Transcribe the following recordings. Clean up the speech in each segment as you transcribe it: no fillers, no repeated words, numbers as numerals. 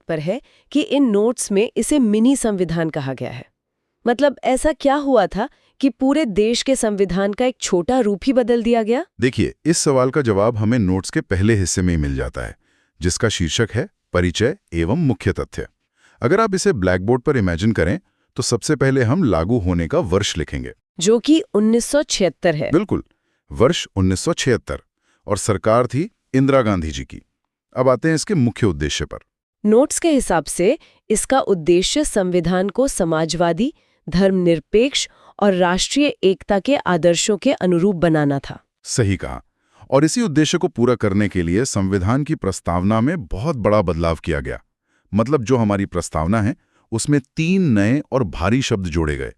पर है कि इन नोट्स में इसे मिनी संविधान कहा गया है। मतलब ऐसा क्या हुआ था कि पूरे देश के संविधान का एक छोटा रूप ही बदल दिया गया? देखिए, इस सवाल का जवाब हमें नोट्स के पहले हिस्से में ही मिल जाता है, जिसका शीर्षक है परिचय एवं मुख्य तथ्य। अगर आप इसे ब्लैक बोर्ड पर इमेजिन करें तो सबसे पहले हम लागू होने का वर्ष लिखेंगे, जो कि 1976 है। बिल्कुल, वर्ष 1976, और सरकार थी इंदिरा गांधी जी की। अब आते हैं इसके मुख्य उद्देश्य पर। नोट्स के हिसाब से इसका उद्देश्य संविधान को समाजवादी, धर्मनिरपेक्ष और राष्ट्रीय एकता के आदर्शों के अनुरूप बनाना था। सही कहा। और इसी उद्देश्य को पूरा करने के लिए संविधान की प्रस्तावना में बहुत बड़ा बदलाव किया गया। मतलब जो हमारी प्रस्तावना है उसमें 3 नए और भारी शब्द जोड़े गए।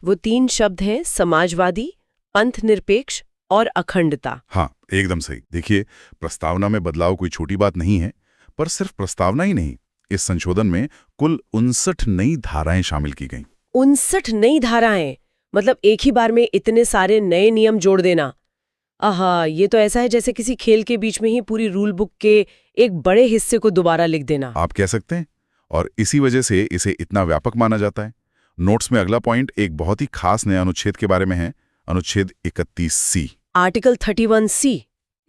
वो 3 शब्द हैं समाजवादी, पंथनिरपेक्ष और अखंडता। हाँ, एकदम सही। देखिए, प्रस्तावना में बदलाव कोई छोटी बात नहीं है, पर सिर्फ प्रस्तावना ही नहीं, इस संशोधन में कुल 59 नई धाराएं शामिल की गईं। 59 नई धाराएं, मतलब एक ही बार में इतने सारे नए नियम जोड़ देना। आहा, ये तो ऐसा है जैसे किसी खेल के बीच में ही पूरी रूल बुक के एक बड़े हिस्से को दोबारा लिख देना। आप कह सकते हैं, और इसी वजह से इसे इतना व्यापक माना जाता है। नोट्स में अगला पॉइंट एक बहुत ही खास नया अनुच्छेद के बारे में है, अनुच्छेद 31C। आर्टिकल 31C,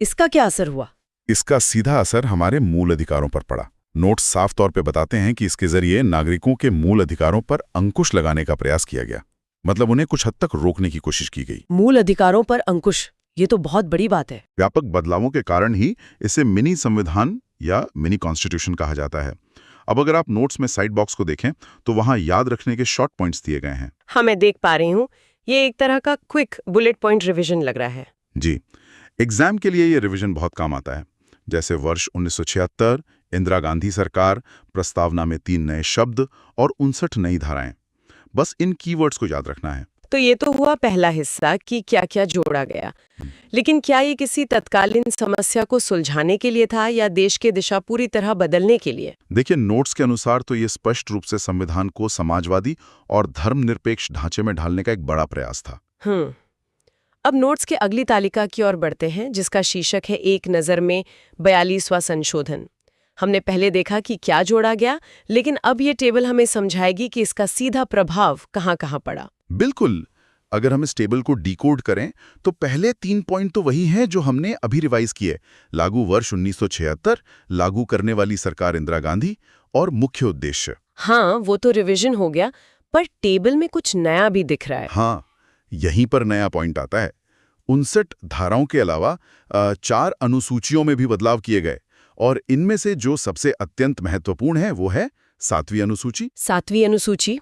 इसका क्या असर हुआ? इसका सीधा असर हमारे मूल अधिकारों पर पड़ा। नोट्स साफ तौर पे बताते हैं कि इसके जरिए नागरिकों के मूल अधिकारों पर अंकुश लगाने का प्रयास किया गया। मतलब उन्हें कुछ हद तक रोकने की कोशिश की गई। मूल अधिकारों पर अंकुश, ये तो बहुत बड़ी बात है। व्यापक बदलावों के कारण ही इसे मिनी संविधान या मिनी कॉन्स्टिट्यूशन कहा जाता है। अब अगर आप नोट्स में साइड बॉक्स को देखें तो वहां याद रखने के शॉर्ट पॉइंट्स दिए गए हैं। हाँ, मैं देख पा रही हूँ। ये एक तरह का क्विक बुलेट पॉइंट रिवीजन लग रहा है। जी, एग्जाम के लिए ये रिवीजन बहुत काम आता है। जैसे वर्ष 1976, इंदिरा गांधी सरकार, प्रस्तावना में 3 नए शब्द और 59 नई धाराएं। बस इन कीवर्ड्स को याद रखना है। तो ये तो हुआ पहला हिस्सा कि क्या-क्या जोड़ा गया। लेकिन क्या ये किसी तत्कालीन समस्या को सुलझाने के लिए था या देश की दिशा पूरी तरह बदलने के लिए? देखिए, नोट्स के अनुसार तो ये स्पष्ट रूप से संविधान को समाजवादी और धर्मनिरपेक्ष ढांचे में ढालने का एक बड़ा प्रयास था। अब नोट्स के अगली तालिका की ओर बढ़ते हैं, जिसका शीर्षक है एक नज़र में 42वां संशोधन। हमने पहले देखा कि क्या जोड़ा गया, लेकिन अब ये टेबल हमें समझाएगी कि इसका सीधा प्रभाव कहाँ-कहाँ पड़ा। बिल्कुल। अगर हम इस टेबल को डिकोड करें तो पहले 3 पॉइंट तो वही हैं जो हमने अभी रिवाइज किए। लागू वर्ष 1976, लागू करने वाली सरकार इंदिरा गांधी, और मुख्य उद्देश्य। हाँ, वो तो रिवीजन हो गया, पर टेबल में कुछ नया भी दिख रहा है। हाँ, यहीं पर नया पॉइंट आता है। 59 धाराओं के अलावा 4 अनुसूचियों में भी बदलाव किए गए, और इनमें से जो सबसे अत्यंत महत्वपूर्ण है वो है 7वीं अनुसूची। 7वीं अनुसूची?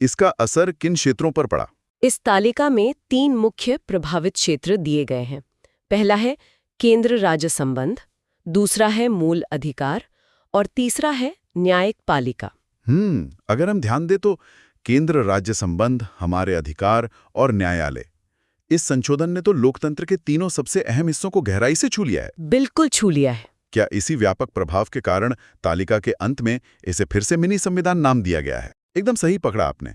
इसका असर किन क्षेत्रों पर पड़ा? इस तालिका में 3 मुख्य प्रभावित क्षेत्र दिए गए हैं। पहला है केंद्र राज्य संबंध, दूसरा है मूल अधिकार और तीसरा है न्यायिक पालिका। अगर हम ध्यान दें तो केंद्र राज्य संबंध, हमारे अधिकार और न्यायालय, इस संशोधन ने तो लोकतंत्र के तीनों सबसे अहम हिस्सों को गहराई से छू लिया है। बिल्कुल छू लिया है। क्या इसी व्यापक प्रभाव के कारण तालिका के अंत में इसे फिर से मिनी संविधान नाम दिया गया है? एकदम सही पकड़ा आपने।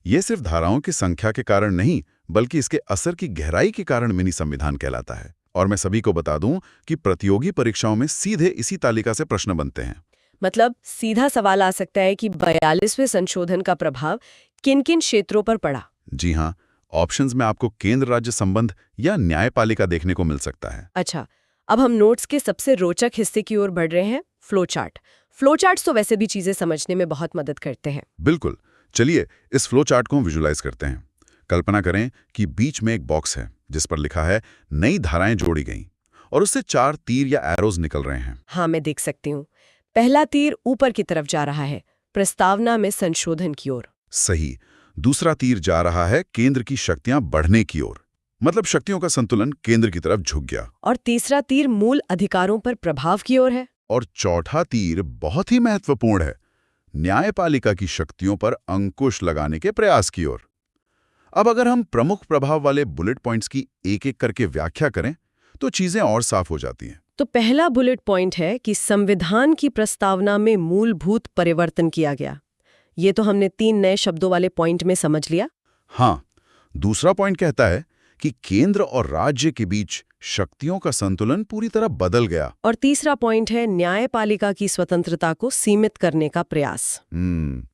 ये सिर्फ धाराओं की संख्या के कारण नहीं, बल्कि इसके असर की गहराई के कारण मिनी संविधान कहलाता है। और मैं सभी को बता दूं कि प्रतियोगी परीक्षाओं में सीधे इसी तालिका से प्रश्न बनते हैं। मतलब सीधा सवाल आ सकता है कि 42वें संशोधन का प्रभाव किन-किन क्षेत्रों पर पड़ा? जी हाँ, ऑप्शंस में आपको केंद्र राज्य संबंध या न्यायपालिका देखने को मिल सकता है। अच्छा, अब हम नोट्स के सबसे रोचक हिस्से की ओर बढ़ रहे हैं, फ्लो चार्ट। फ्लो चार्ट्स तो वैसे भी चीजें समझने में बहुत मदद करते हैं। बिल्कुल। चलिए इस फ्लो चार्ट को विजुलाइज करते हैं। कल्पना करें कि बीच में एक बॉक्स है जिस पर लिखा है नई धाराएं जोड़ी गईं, और उससे 4 तीर या एरोज निकल रहे हैं। हाँ, मैं देख सकती हूँ। पहला तीर ऊपर की तरफ जा रहा है, प्रस्तावना में संशोधन की ओर। सही। दूसरा तीर जा रहा है केंद्र की शक्तियां बढ़ने की ओर, मतलब शक्तियों का संतुलन केंद्र की तरफ झुक गया। और तीसरा तीर मूल अधिकारों पर प्रभाव की ओर है। और चौथा तीर बहुत ही महत्वपूर्ण है, न्यायपालिका की शक्तियों पर अंकुश लगाने के प्रयास की ओर। अब अगर हम प्रमुख प्रभाव वाले बुलेट पॉइंट्स की एक-एक करके व्याख्या करें तो चीजें और साफ हो जाती हैं। तो पहला बुलेट पॉइंट है कि संविधान की प्रस्तावना में मूलभूत परिवर्तन किया गया। ये तो हमने 3 नए शब्दों वाले पॉइंट में समझ लिया। हाँ, दूसरा पॉइंट कहता है कि केंद्र और राज्य के बीच शक्तियों का संतुलन पूरी तरह बदल गया। और तीसरा पॉइंट है न्यायपालिका की स्वतंत्रता को सीमित करने का प्रयास।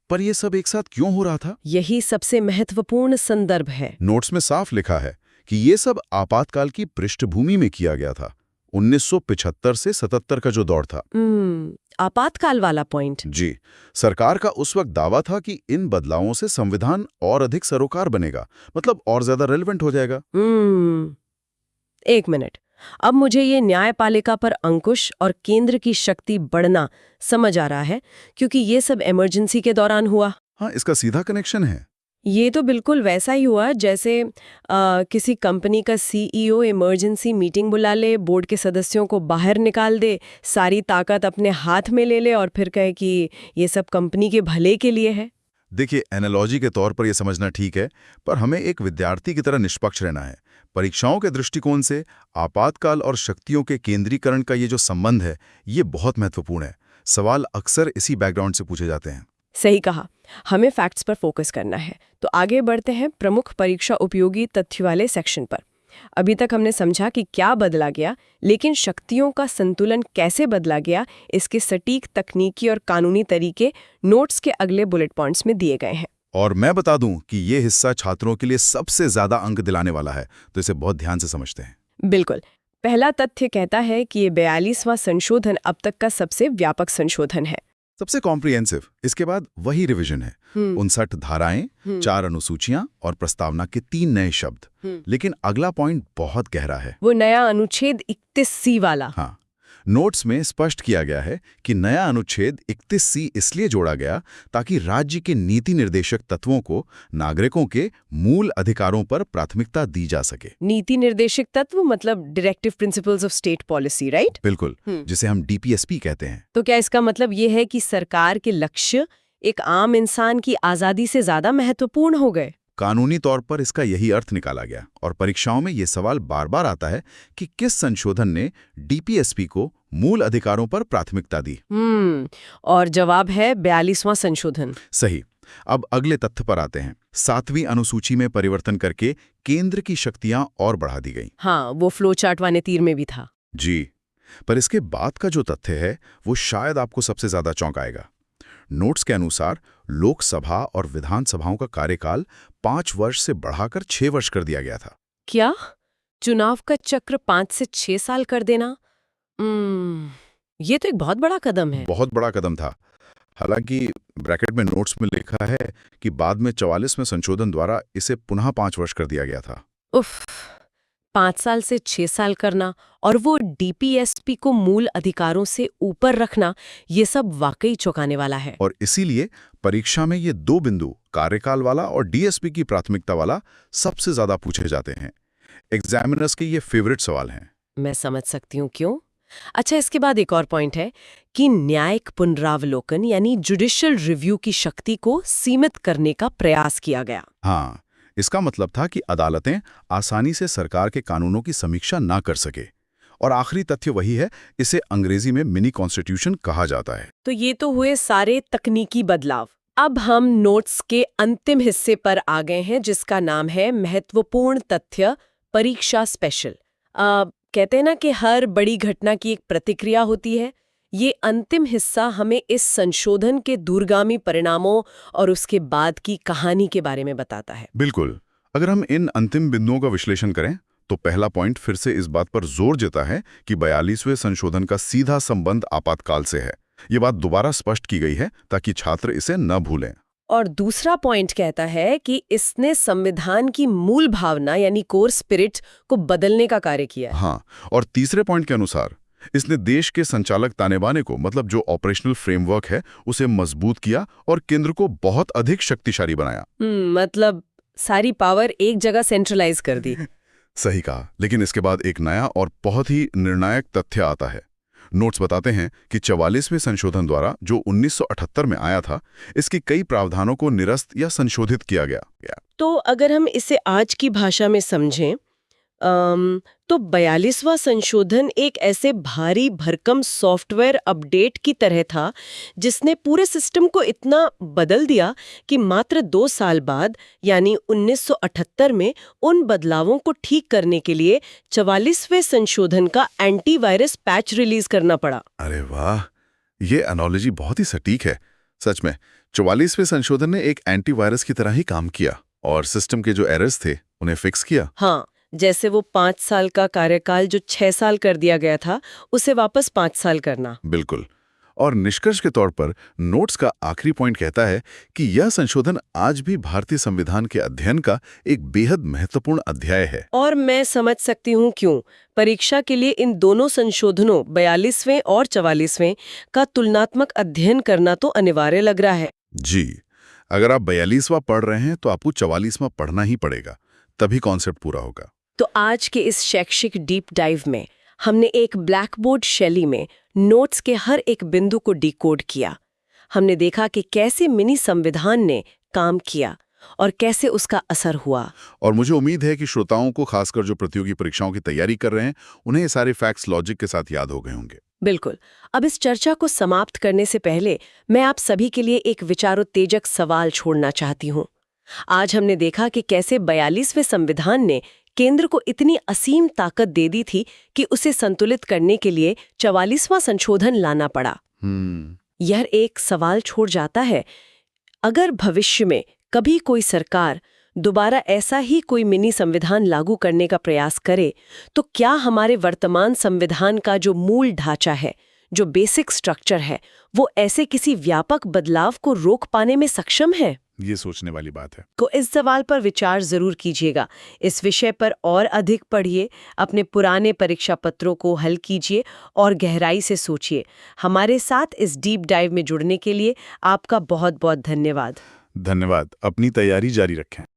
पर ये सब एक साथ क्यों हो रहा था? यही सबसे महत्वपूर्ण संदर्भ है। नोट्स में साफ लिखा है कि ये सब आपातकाल की पृष्ठभूमि में किया गया था। 1975 से 77 का जो दौर था। आपातकाल वाला पॉइंट। जी, सरकार का उस वक्त दावा था कि इन बदलावों से संविधान और अधिक सरोकार बनेगा, मतलब और ज्यादा रेलेवेंट हो जाएगा। एक मिनट, अब मुझे ये न्यायपालिका पर अंकुश और केंद्र की शक्ति बढ़ना समझ आ रहा है, क्योंकि ये सब इमरजेंसी के दौरान हुआ। हाँ, इसका सीधा कनेक्शन है। ये तो बिल्कुल वैसा ही हुआ जैसे किसी कंपनी का सीईओ इमरजेंसी मीटिंग बुला ले, बोर्ड के सदस्यों को बाहर निकाल दे, सारी ताकत अपने हाथ में ले ले और फिर कहे कि ये सब कंपनी के भले के लिए है। देखिए, एनालॉजी के तौर पर यह समझना ठीक है, पर हमें एक विद्यार्थी की तरह निष्पक्ष रहना है। परीक्षाओं के दृष्टिकोण से आपातकाल और शक्तियों के केंद्रीकरण का ये जो संबंध है, ये बहुत महत्वपूर्ण है। सवाल अक्सर इसी बैकग्राउंड से पूछे जाते हैं। सही कहा, हमें फैक्ट्स पर फोकस करना है। तो आगे बढ़ते हैं प्रमुख परीक्षा उपयोगी तथ्य वाले सेक्शन पर। अभी तक हमने समझा कि क्या बदला गया, लेकिन शक्तियों का संतुलन कैसे बदला गया, इसके सटीक तकनीकी और कानूनी तरीके नोट्स के अगले बुलेट पॉइंट्स में दिए गए हैं। और मैं बता दूं कि ये हिस्सा छात्रों के लिए सबसे ज्यादा अंक दिलाने वाला है, तो इसे बहुत ध्यान से समझते हैं। बिल्कुल। पहला तथ्य कहता है कि ये 42वां संशोधन अब तक का सबसे व्यापक संशोधन है, सबसे कॉम्प्रिहेंसिव। इसके बाद वही रिवीजन है। 59 धाराएं, 4 अनुसूचियां और प्रस्तावना के 3 नए शब्द। लेकिन अगला पॉइंट बहुत गहरा है। वो नया अनुच्छेद 31C वाला। हाँ, नोट्स में स्पष्ट किया गया है कि नया अनुच्छेद 31C इसलिए जोड़ा गया ताकि राज्य के नीति निर्देशक तत्वों को नागरिकों के मूल अधिकारों पर प्राथमिकता दी जा सके। नीति निर्देशक तत्व मतलब directive principles of state policy, right? बिल्कुल, जिसे हम DPSP कहते हैं। तो क्या इसका मतलब ये है कि सरकार के लक्ष्य एक आम इंसान की आजादी से ज्यादा महत्वपूर्ण हो गए? कानूनी तौर पर इसका यही अर्थ निकाला गया, और परीक्षाओं में ये सवाल बार बार आता है कि किस संशोधन ने DPSP को मूल अधिकारों पर प्राथमिकता दी। और जवाब है 42वां संशोधन। सही। अब अगले तथ्य पर आते हैं। 7वीं अनुसूची में परिवर्तन करके केंद्र की शक्तियां और बढ़ा दी गई। हाँ, वो फ्लो चार्ट वाले तीर में भी था। जी, पर इसके बाद का जो तथ्य है वो शायद आपको सबसे ज्यादा चौंकाएगा। नोट्स के अनुसार लोकसभा और विधानसभाओं का कार्यकाल 5 वर्ष से बढ़ाकर 6 वर्ष कर दिया गया था। क्या? चुनाव का चक्र 5 से 6 साल कर देना? ये तो एक बहुत बड़ा कदम है। बहुत बड़ा कदम था। हालांकि ब्रैकेट में नोट्स में लिखा है कि बाद में 44वें संशोधन द्वारा इसे पुनः 5 वर्ष कर दिया गया था। उफ, 5 साल से 6 साल करना और वो DPSP को मूल अधिकारों से ऊपर रखना, ये सब वाकई चौंकाने वाला है। और इसीलिए परीक्षा में ये 2 बिंदु, कार्यकाल वाला और DSP की प्राथमिकता वाला, सबसे ज्यादा पूछे जाते हैं। एग्जामिनर्स के ये फेवरेट सवाल हैं। मैं समझ सकती हूँ क्यों। अच्छा, इसके बाद एक और पॉइंट है कि न्यायिक पुनरावलोकन यानी जुडिशियल रिव्यू की शक्ति को सीमित करने का प्रयास किया गया। हाँ, इसका मतलब था कि अदालतें आसानी से सरकार के कानूनों की समीक्षा ना कर सके। और आखिरी तथ्य वही है, इसे अंग्रेजी में मिनी कॉन्स्टिट्यूशन कहा जाता है। तो ये तो हुए सारे तकनीकी बदलाव। अब हम नोट्स के अंतिम हिस्से पर आ गए हैं, जिसका नाम है महत्वपूर्ण तथ्य परीक्षा स्पेशल। कहते हैं ना कि हर बड़ी घटना की एक प्रतिक्रिया होती है। ये अंतिम हिस्सा हमें इस संशोधन के दूरगामी परिणामों और उसके बाद की कहानी के बारे में बताता है। बिल्कुल। अगर हम इन अंतिम बिंदुओं का विश्लेषण करें तो पहला पॉइंट फिर से इस बात पर जोर देता है कि 42वें संशोधन का सीधा संबंध आपातकाल से है। ये बात दोबारा स्पष्ट की गई है ताकि छात्र इसे न भूलें। और दूसरा पॉइंट कहता है कि इसने संविधान की मूल भावना यानी कोर स्पिरिट को बदलने का कार्य किया है। हाँ, और तीसरे पॉइंट के अनुसार इसने देश के संचालक ताने-बाने को, मतलब जो ऑपरेशनल फ्रेमवर्क है, उसे मजबूत किया और केंद्र को बहुत अधिक शक्तिशाली बनाया। मतलब सारी पावर एक जगह सेंट्रलाइज कर दी। सही कहा। लेकिन इसके बाद एक नया और बहुत ही निर्णायक तथ्य आता है। नोट्स बताते हैं कि 44वें संशोधन द्वारा जो 1978 में आया था, इसके कई प्रावधानों को निरस्त या संशोधित किया गया। तो अगर हम इसे आज की भाषा में समझें, तो 42वां संशोधन एक ऐसे भारी भरकम सॉफ्टवेयर अपडेट की तरह था जिसने पूरे सिस्टम को इतना बदल दिया कि मात्र 2 साल बाद यानी 1978 में उन बदलावों को ठीक करने के लिए 44वें संशोधन का एंटीवायरस पैच रिलीज करना पड़ा। अरे वाह, ये एनालॉजी बहुत ही सटीक है। सच में 44वें संशोधन ने एक एंटीवायरस की तरह ही काम किया और सिस्टम के जो एरर्स थे उन्हें फिक्स किया। हाँ, जैसे वो 5 साल का कार्यकाल जो 6 साल कर दिया गया था उसे वापस 5 साल करना। बिल्कुल। और निष्कर्ष के तौर पर नोट्स का आखिरी पॉइंट कहता है कि यह संशोधन आज भी भारतीय संविधान के अध्ययन का एक बेहद महत्वपूर्ण अध्याय है। और मैं समझ सकती हूँ क्यों। परीक्षा के लिए इन दोनों संशोधनों 42वें और 44वें का तुलनात्मक अध्ययन करना तो अनिवार्य लग रहा है। जी, अगर आप 42वां पढ़ रहे हैं तो आपको 44वां पढ़ना ही पड़ेगा, तभी कॉन्सेप्ट पूरा होगा। तो आज के इस शैक्षिक डीप डाइव में हमने एक ब्लैकबोर्ड शैली में नोट्स के हर एक बिंदु को डिकोड किया। हमने देखा कि कैसे मिनी संविधान ने काम किया और कैसे उसका असर हुआ। और मुझे उम्मीद है कि श्रोताओं को, खासकर जो प्रतियोगी परीक्षाओं की तैयारी कर रहे हैं, उन्हें ये सारे फैक्ट्स लॉजिक के साथ याद हो गए होंगे। बिल्कुल। अब इस चर्चा को समाप्त करने से पहले मैं आप सभी के लिए एक विचारोत्तेजक सवाल छोड़ना चाहती हूँ। आज हमने देखा कि कैसे 42वें संविधान ने केंद्र को इतनी असीम ताकत दे दी थी कि उसे संतुलित करने के लिए 44वां संशोधन लाना पड़ा। यह एक सवाल छोड़ जाता है, अगर भविष्य में कभी कोई सरकार दोबारा ऐसा ही कोई मिनी संविधान लागू करने का प्रयास करे, तो क्या हमारे वर्तमान संविधान का जो मूल ढांचा है, जो बेसिक स्ट्रक्चर है, वो ऐसे किसी व्यापक बदलाव को रोक पाने में सक्षम है? ये सोचने वाली बात है। तो इस सवाल पर विचार जरूर कीजिएगा। इस विषय पर और अधिक पढ़िए, अपने पुराने परीक्षा पत्रों को हल कीजिए और गहराई से सोचिए। हमारे साथ इस डीप डाइव में जुड़ने के लिए आपका बहुत बहुत धन्यवाद। धन्यवाद। अपनी तैयारी जारी रखें।